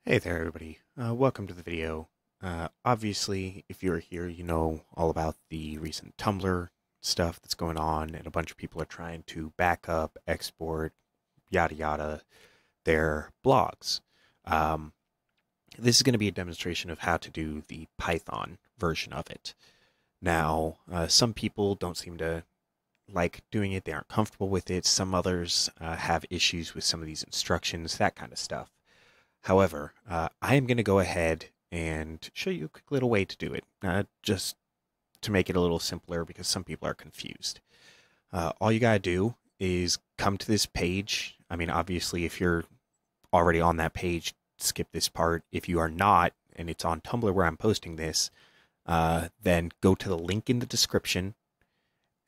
Hey there, everybody. Welcome to the video. Obviously, if you're here, you know all about the recent Tumblr stuff that's going on, and a bunch of people are trying to back up, export, yada yada, their blogs. Um, this is going to be a demonstration of how to do the Python version of it. Now, some people don't seem to like doing it, they aren't comfortable with it. Some others have issues with some of these instructions, that kind of stuff. However, I am going to go ahead and show you a quick little way to do it, just to make it a little simpler because some people are confused. All you got to do is come to this page. I mean, obviously, if you're already on that page, skip this part. If you are not, and it's on Tumblr where I'm posting this, then go to the link in the description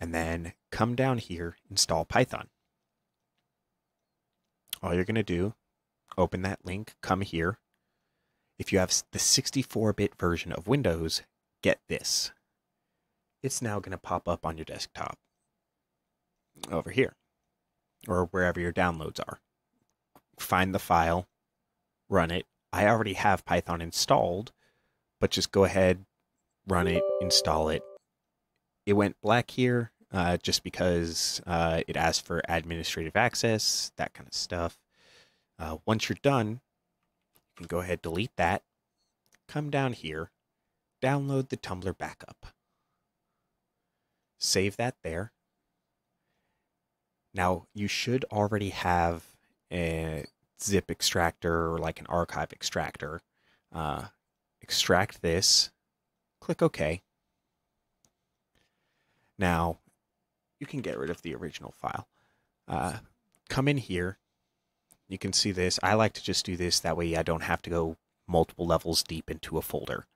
and then come down here, install Python. All you're going to do, open that link, come here. If you have the 64-bit version of Windows, get this. It's now going to pop up on your desktop over here or wherever your downloads are. Find the file, run it. I already have Python installed, but just go ahead, run it, install it. It went black here just because it asked for administrative access, that kind of stuff. Once you're done, you can go ahead, delete that, come down here, download the Tumblr backup. Save that there. Now, you should already have a zip extractor or like an archive extractor. Extract this, click OK. Now, you can get rid of the original file. Come in here. You can see this. I like to just do this. That way I don't have to go multiple levels deep into a folder.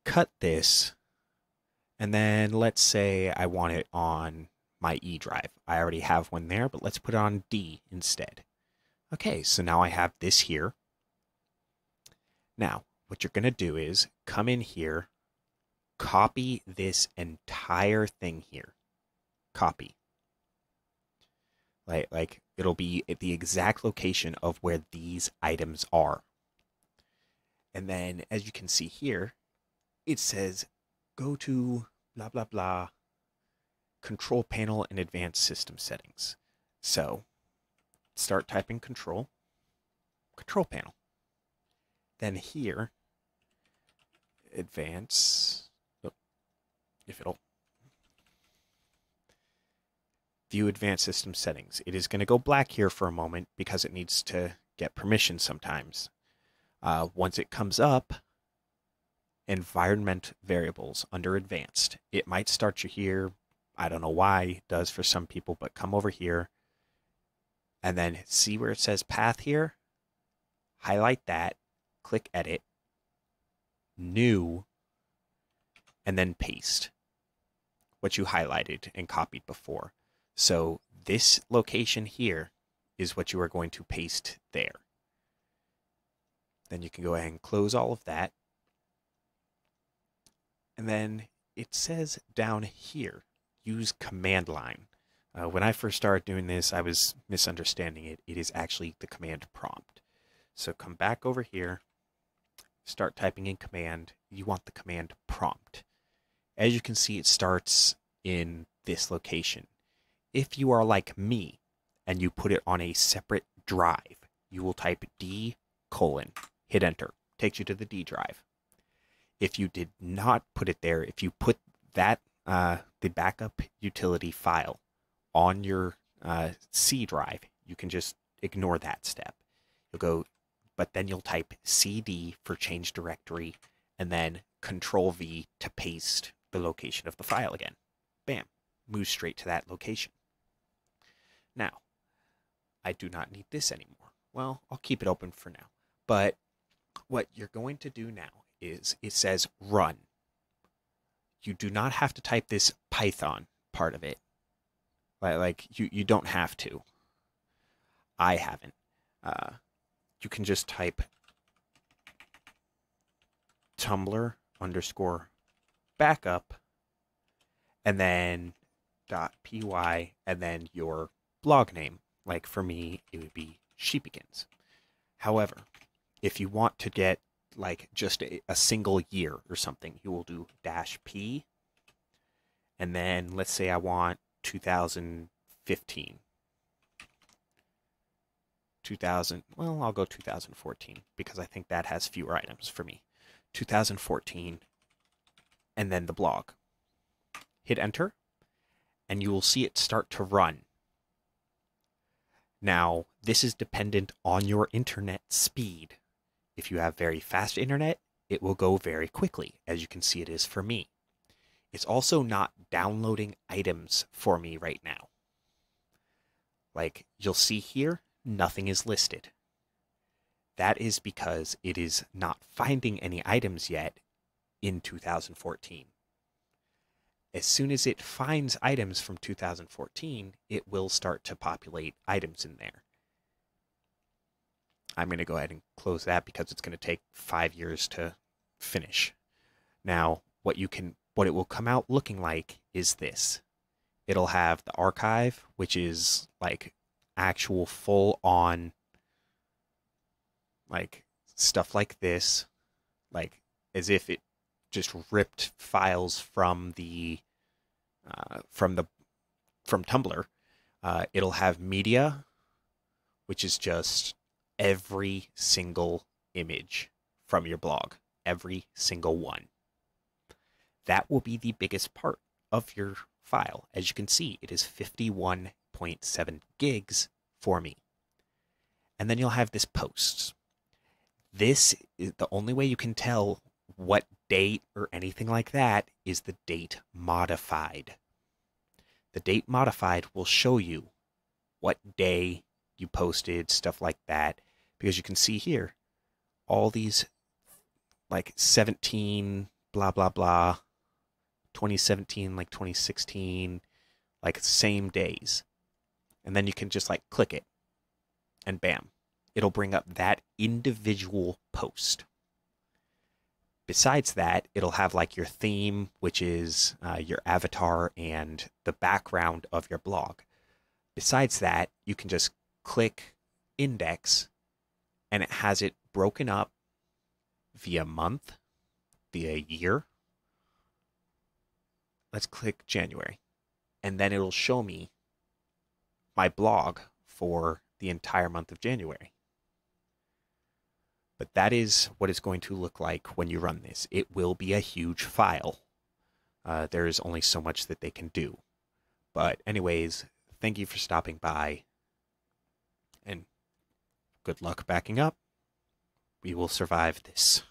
Cut this. And then let's say I want it on my E drive. I already have one there, but let's put it on D instead. Okay, so now I have this here. Now, what you're going to do is come in here, copy this entire thing here. Copy. Like it'll be at the exact location of where these items are. And then, as you can see here, it says go to blah, blah, blah, control panel and advanced system settings. So start typing control panel. Then here, advance, if it'll, view advanced system settings. It is going to go black here for a moment because it needs to get permission sometimes. Once it comes up, environment variables under advanced. It might start you here. I don't know why it does for some people, but come over here and then see where it says path here. Highlight that, click edit, new, and then paste what you highlighted and copied before. So this location here is what you are going to paste there. Then you can go ahead and close all of that. And then it says down here, use command line. When I first started doing this, I was misunderstanding it. It is actually the command prompt. So come back over here, start typing in command. You want the command prompt. As you can see, it starts in this location. If you are like me and you put it on a separate drive, you will type D:, hit enter, takes you to the D drive. If you did not put it there, if you put that the backup utility file on your C drive, you can just ignore that step. You'll go, but then you'll type CD for change directory, and then Control V to paste the location of the file again. Bam, move straight to that location. Now, I do not need this anymore. Well, I'll keep it open for now. But what you're going to do now is it says run. You do not have to type this Python part of it. Like you don't have to. I haven't. You can just type Tumblr _ backup and then .py and then your blog name. Like for me, it would be Sheepykins. However, if you want to get like just a single year or something, you will do -p, and then let's say I want 2015. 2000, I'll go 2014 because I think that has fewer items for me. 2014, and then the blog. Hit enter, and you will see it start to run. Now, this is dependent on your internet speed. If you have very fast internet, it will go very quickly, as you can see it is for me. It's also not downloading items for me right now. Like you'll see here, nothing is listed. That is because it is not finding any items yet in 2014. As soon as it finds items from 2014, it will start to populate items in there. I'm going to go ahead and close that because it's going to take 5 years to finish. Now, what it will come out looking like is this. It'll have the archive, which is like actual full-on like stuff like this, like as if it just ripped files from Tumblr. It'll have media, which is just every single image from your blog, every single one. That will be the biggest part of your file. As you can see, it is 51.7 gigs for me. And then you'll have this posts. This is the only way you can tell what date or anything like that is the date modified. The date modified will show you what day you posted, stuff like that, because you can see here all these like 17 blah blah blah, 2017 like 2016, like same days. And then you can just like click it and bam, it'll bring up that individual post. Besides that, it'll have like your theme, which is your avatar and the background of your blog. Besides that, you can just click index and it has it broken up via month, via year. Let's click January. And then it'll show me my blog for the entire month of January. But that is what it's going to look like when you run this. It will be a huge file. There is only so much that they can do. But anyways, thank you for stopping by. And good luck backing up. We will survive this.